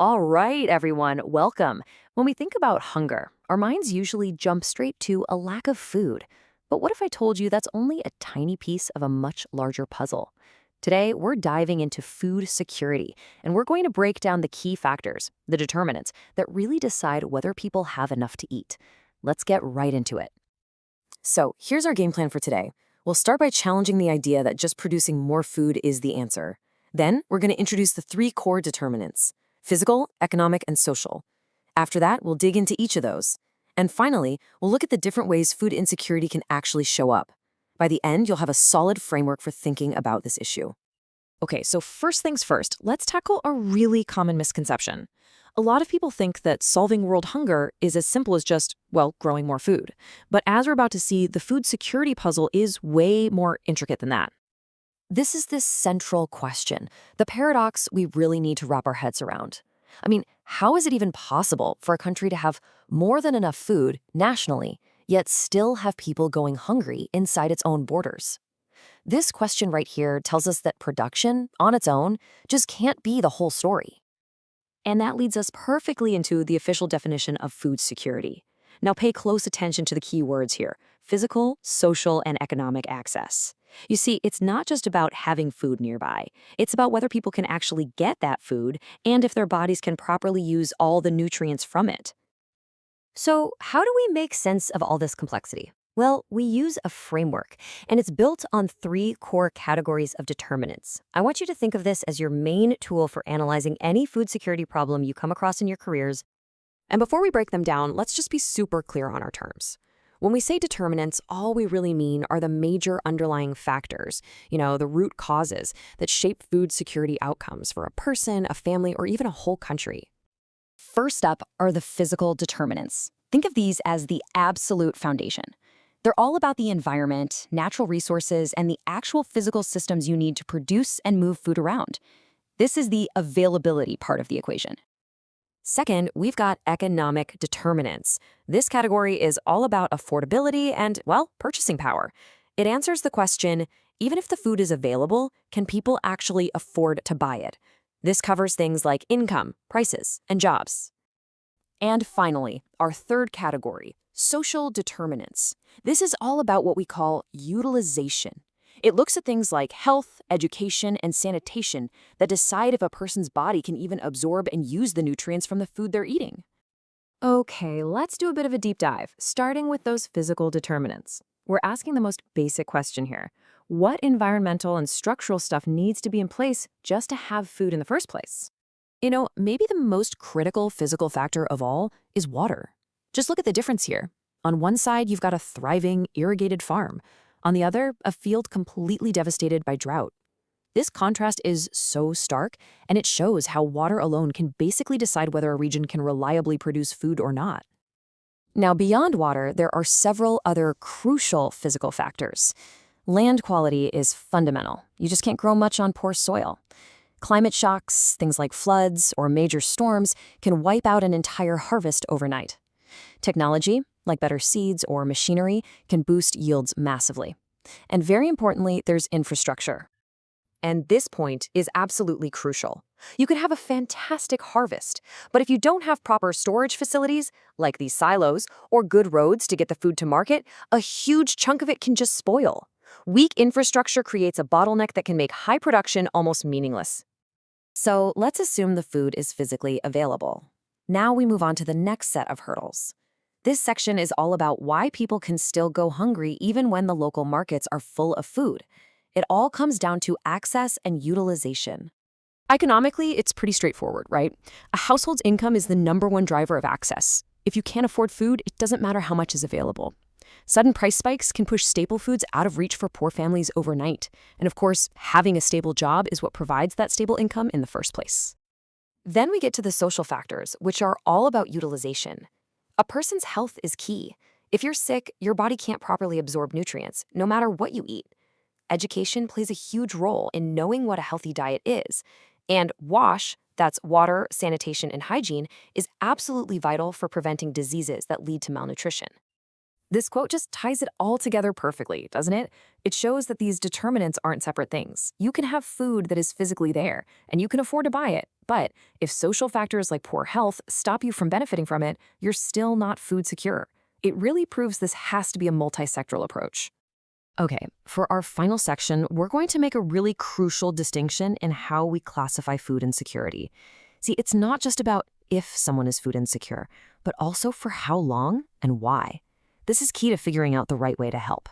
All right, everyone, welcome. When we think about hunger, our minds usually jump straight to a lack of food. But what if I told you that's only a tiny piece of a much larger puzzle? Today, we're diving into food security, and we're going to break down the key factors, the determinants, that really decide whether people have enough to eat. Let's get right into it. So, here's our game plan for today. We'll start by challenging the idea that just producing more food is the answer. Then, we're going to introduce the three core determinants: physical, economic, and social. After that, we'll dig into each of those. And finally, we'll look at the different ways food insecurity can actually show up. By the end, you'll have a solid framework for thinking about this issue. Okay, so first things first, let's tackle a really common misconception. A lot of people think that solving world hunger is as simple as just, well, growing more food. But as we're about to see, the food security puzzle is way more intricate than that. This is this central question, the paradox we really need to wrap our heads around. I mean, how is it even possible for a country to have more than enough food nationally, yet still have people going hungry inside its own borders? This question right here tells us that production, on its own, just can't be the whole story. And that leads us perfectly into the official definition of food security. Now pay close attention to the key words here: physical, social, and economic access. You see, it's not just about having food nearby. It's about whether people can actually get that food and if their bodies can properly use all the nutrients from it. So, how do we make sense of all this complexity? Well, we use a framework, and it's built on three core categories of determinants. I want you to think of this as your main tool for analyzing any food security problem you come across in your careers. And before we break them down, let's just be super clear on our terms. When we say determinants, all we really mean are the major underlying factors, the root causes that shape food security outcomes for a person, a family, or even a whole country. First up are the physical determinants. Think of these as the absolute foundation. They're all about the environment, natural resources, and the actual physical systems you need to produce and move food around. This is the availability part of the equation. Second, we've got economic determinants. This category is all about affordability and, well, purchasing power. It answers the question, even if the food is available, can people actually afford to buy it? This covers things like income, prices, and jobs. And finally, our third category, social determinants. This is all about what we call utilization. It looks at things like health, education, and sanitation that decide if a person's body can even absorb and use the nutrients from the food they're eating. Okay, let's do a bit of a deep dive, starting with those physical determinants. We're asking the most basic question here. What environmental and structural stuff needs to be in place just to have food in the first place? Maybe the most critical physical factor of all is water. Just look at the difference here. On one side, you've got a thriving, irrigated farm. On the other, a field completely devastated by drought. This contrast is so stark, and it shows how water alone can basically decide whether a region can reliably produce food or not. Now, beyond water, there are several other crucial physical factors. Land quality is fundamental. You just can't grow much on poor soil. Climate shocks, things like floods or major storms, can wipe out an entire harvest overnight. Technology, like better seeds or machinery, can boost yields massively. And very importantly, there's infrastructure. And this point is absolutely crucial. You can have a fantastic harvest, but if you don't have proper storage facilities, like these silos, or good roads to get the food to market, a huge chunk of it can just spoil. Weak infrastructure creates a bottleneck that can make high production almost meaningless. So let's assume the food is physically available. Now we move on to the next set of hurdles. This section is all about why people can still go hungry even when the local markets are full of food. It all comes down to access and utilization. Economically, it's pretty straightforward, right? A household's income is the #1 driver of access. If you can't afford food, it doesn't matter how much is available. Sudden price spikes can push staple foods out of reach for poor families overnight. And of course, having a stable job is what provides that stable income in the first place. Then we get to the social factors, which are all about utilization. A person's health is key. If you're sick, your body can't properly absorb nutrients, no matter what you eat. Education plays a huge role in knowing what a healthy diet is. And WASH, that's water, sanitation, and hygiene, is absolutely vital for preventing diseases that lead to malnutrition. This quote just ties it all together perfectly, doesn't it? It shows that these determinants aren't separate things. You can have food that is physically there, and you can afford to buy it. But if social factors like poor health stop you from benefiting from it, you're still not food secure. It really proves this has to be a multi-sectoral approach. Okay, for our final section, we're going to make a really crucial distinction in how we classify food insecurity. See, it's not just about if someone is food insecure, but also for how long and why. This is key to figuring out the right way to help.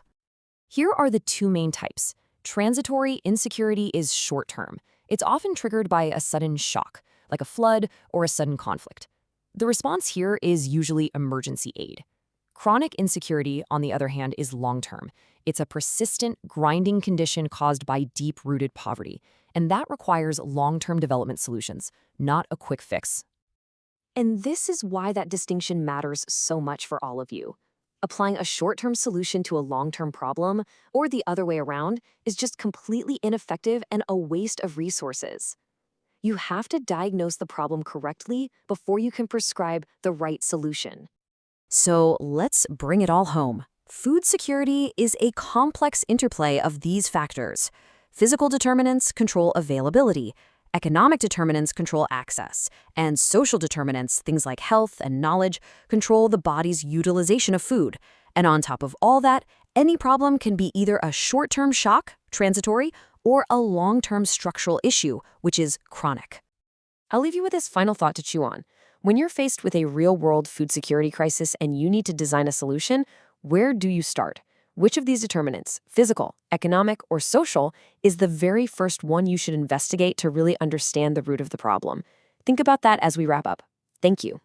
Here are the two main types. Transitory insecurity is short-term. It's often triggered by a sudden shock, like a flood or a sudden conflict. The response here is usually emergency aid. Chronic insecurity, on the other hand, is long-term. It's a persistent, grinding condition caused by deep-rooted poverty, and that requires long-term development solutions, not a quick fix. And this is why that distinction matters so much for all of you. Applying a short-term solution to a long-term problem, or the other way around, is just completely ineffective and a waste of resources. You have to diagnose the problem correctly before you can prescribe the right solution. So let's bring it all home. Food security is a complex interplay of these factors. Physical determinants control availability, economic determinants control access, and social determinants, things like health and knowledge, control the body's utilization of food. And on top of all that, any problem can be either a short-term shock, transitory, or a long-term structural issue, which is chronic. I'll leave you with this final thought to chew on. When you're faced with a real-world food security crisis and you need to design a solution, where do you start? Which of these determinants, physical, economic, or social, is the very first one you should investigate to really understand the root of the problem? Think about that as we wrap up. Thank you.